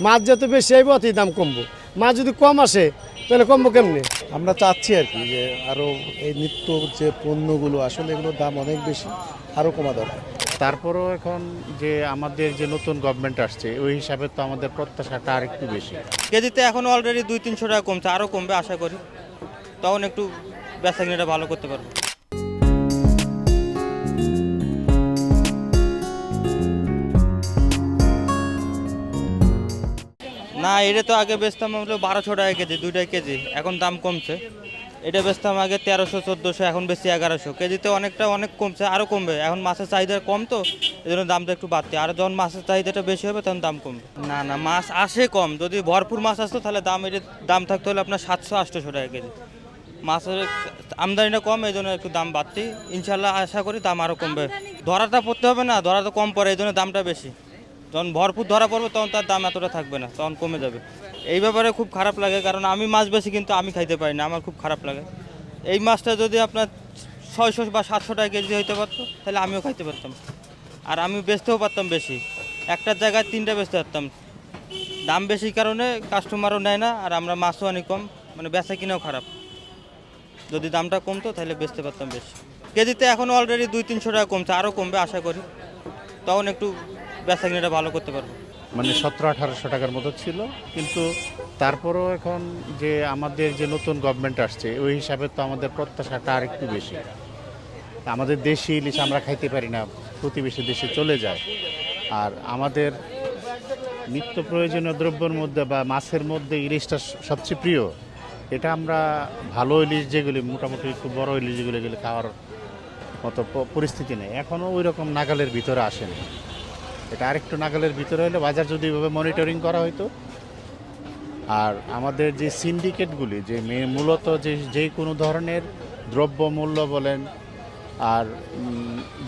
মাছ যত বেশি আইব অতই দাম কমবো। মাছ যদি কম আসে তাহলে কমবো কেমনি? আমরা চাচ্ছি আর কি যে আরও এই নিত্য যে পণ্যগুলো আসলে এগুলোর দাম অনেক বেশি, আরও কমা দরকার। তারপরও এখন যে আমাদের যে নতুন গভর্নমেন্ট আসছে ওই হিসাবে তো আমাদের প্রত্যাশাটা আর একটু বেশি। কেজিতে এখন অলরেডি 200-300 টাকা কমছে, আরও কমবে আশা করি, তখন একটু বেচাকেনাটা ভালো করতে পারবো। না, এটা তো আগে বেচতাম হলো 1200 টাকা কেজি, 2 কেজি, এখন দাম কমছে। এটা বেচতাম আগে 1300-1400, এখন বেশি 1100 কেজিতে, অনেক কমছে, আরও কমবে। এখন মাছের চাহিদা কম, তো এই জন্য দামটা একটু বাড়তে, আর যখন মাছের চাহিদাটা বেশি হবে তখন দাম কমবে। না, মাছ আসে কম। যদি ভরপুর মাছ আসতো তাহলে দাম থাকতে হলে আপনার 700-800 টাকা কেজি। মাছের আমদানিটা কম, এই জন্য একটু দাম বাড়তি। ইনশাল্লাহ আশা করি দাম আরও কমবে। ধরাটা পড়তে হবে না, ধরা তো কম পড়ে, এই জন্য দামটা বেশি। যখন ভরপুর ধরা পড়বে তখন তার দাম এতটা থাকবে না, তখন কমে যাবে। এই ব্যাপারে খুব খারাপ লাগে, কারণ আমি মাছ বেশি কিন্তু আমি খাইতে পারি না, আমার খুব খারাপ লাগে। এই মাছটা যদি আপনার 600 বা 700 টাকা কেজি হইতে পারতো তাহলে আমিও খাইতে পারতাম, আর আমি বেচতেও পারতাম বেশি। একটার জায়গায় 3টা বেচতে পারতাম। দাম বেশি কারণে কাস্টমারও নেয় না, আর আমরা মাছও আনি কম, মানে বেচা কিনাও খারাপ। যদি দামটা কমতো তাহলে বেচতে পারতাম বেশি। কেজিতে এখন অলরেডি 200-300 টাকা কমছে, আরও কমবে আশা করি, তখন একটু বেচা কিনাটা ভালো করতে পারবো। মানে 1700-1800 টাকার মতো ছিল, কিন্তু তারপরও এখন যে আমাদের যে নতুন গভর্নমেন্ট আসছে ওই হিসাবে তো আমাদের প্রত্যাশাটা আর একটু বেশি। আমাদের দেশি ইলিশ আমরা খাইতে পারি না, প্রতিবেশী দেশে চলে যায়। আর আমাদের নিত্য প্রয়োজনীয় দ্রব্যের মধ্যে বা মাছের মধ্যে ইলিশটা সবচেয়ে প্রিয়। এটা আমরা ভালো ইলিশ যেগুলি, মোটামুটি একটু বড় ইলিশ যেগুলো, এগুলো খাওয়ার মতো পরিস্থিতি নেই, এখনও ওই রকম নাগালের ভিতরে আসেনি। এটা আরেকটু নাগালের ভিতরে হলে বাজার যদি এভাবে মনিটরিং করা হতো, আর আমাদের যে সিন্ডিকেটগুলি, যে মূলত যে কোনো ধরনের দ্রব্য মূল্য বলেন আর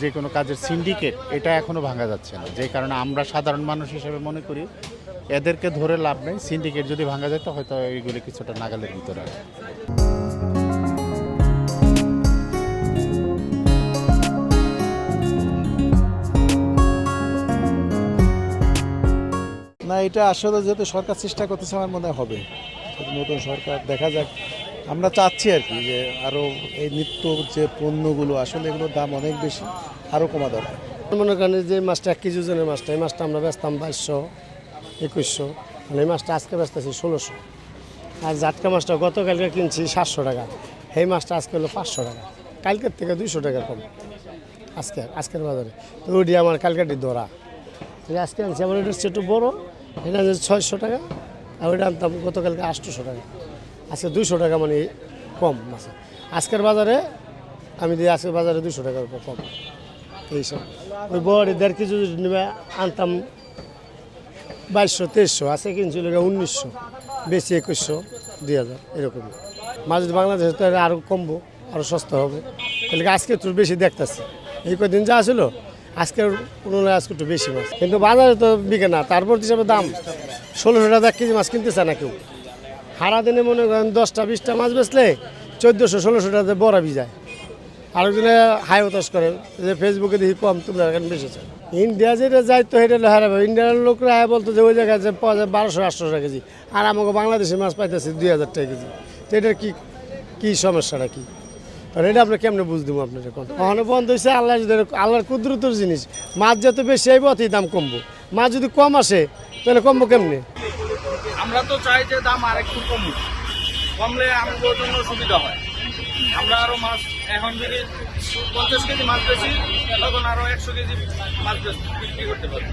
যে কোনো কাজের সিন্ডিকেট, এটা এখনও ভাঙা যাচ্ছে না। যে কারণে আমরা সাধারণ মানুষ হিসেবে মনে করি এদেরকে ধরে লাভ নেই। সিন্ডিকেট যদি ভাঙা যেত হয়তো এইগুলি কিছুটা নাগালের ভিতরে আসে। না, এটা আসলে যেহেতু সরকার চেষ্টা করতেছে, আমার মনে হবে নতুন সরকার দেখা যাক। আমরা চাচ্ছি আর কি যে আরও এই নিত্য যে পণ্যগুলো আসলে এগুলোর দাম অনেক বেশি, আরও কমা দরকার। মনে করেন যে মাছটা 1 কেজি ওজনের মাছটা, এই মাছটা আমরা বেচতাম 2200-2100, মানে এই মাছটা আজকে বেচতেছি 1600। আর জাটকা মাছটা গতকালকে কিনছি 700 টাকা, এই মাছটা আজকে হলো 500 টাকা, কালকের থেকে 200 টাকা কম আজকের বাজারে। তো ওটি আমার কালকাটি ধরা, আজকে আনছি আমার, এটা হচ্ছে একটু বড়ো, এটা আনছে 600 টাকা, আর ওইটা আনতাম গতকালকে 800 টাকা, আজকে 200 টাকা মানে কম মাছে আজকের বাজারে। আমি দিই আজকের বাজারে 200 টাকার উপর কম। এইসব ওই বড় 1.5 কেজি নেবে আনতাম 2200-2300, আজকে কিনছিল 1900, বেশি 2100-2000 এরকম। মাছ যদি বাংলাদেশে তো আরও কমবো, আরও সস্তা হবে, তাহলে আজকে একটু বেশি দেখতেছি। এই কদিন যা ছিল আজকের তুলনায় আজকে একটু বেশি মাছ, কিন্তু বাজারে তো বিকে না। তারপর হিসাবে দাম 1600 টাকা 1 কেজি মাছ কিনতে চায় না কেউ। সারাদিনে মনে করেন 10টা-20টা মাছ বেচলে 1400-1600 টাকাতে বড়া যায়। আরেকজনে হাই হতাশ করে যে ফেসবুকে দেখি কম, তোমরা এখানে বেশি চাই। ইন্ডিয়া যেটা যাই তো সেটা হারাবে। ইন্ডিয়ার লোকরা বলতো যে ওই জায়গায় যে পাওয়া যায় 1200-800 টাকা কেজি, আর আমাকে বাংলাদেশি মাছ পাইতেছি 2000 টাকা কেজি। তো এটার কী সমস্যাটা কী? আর এটা আপনি কেমনে বুঝ দেবো আপনার? এখন ওখানে বন্ধ হয়েছে, আল্লাহর কুদরতের জিনিস। মাছ যত বেশি আইব অতই দাম কমবো। মাছ যদি কম আসে তাহলে কমবো কেমনে? আমরা তো চাই যে দাম আর একটু কমলে আমাদের জন্য সুবিধা হয়। আমরা আরো মাছ, এখন যদি 50 কেজি মাছ বেশি, তখন আরো 100 কেজি মাছ বিক্রি করতে পারবো।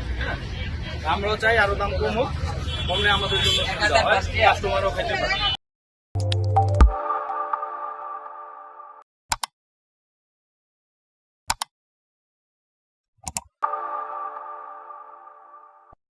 আমরাও চাই আরো দাম কমলে আমাদের জন্য সুবিধা হয়, কাস্টমারও খাইতে পারে।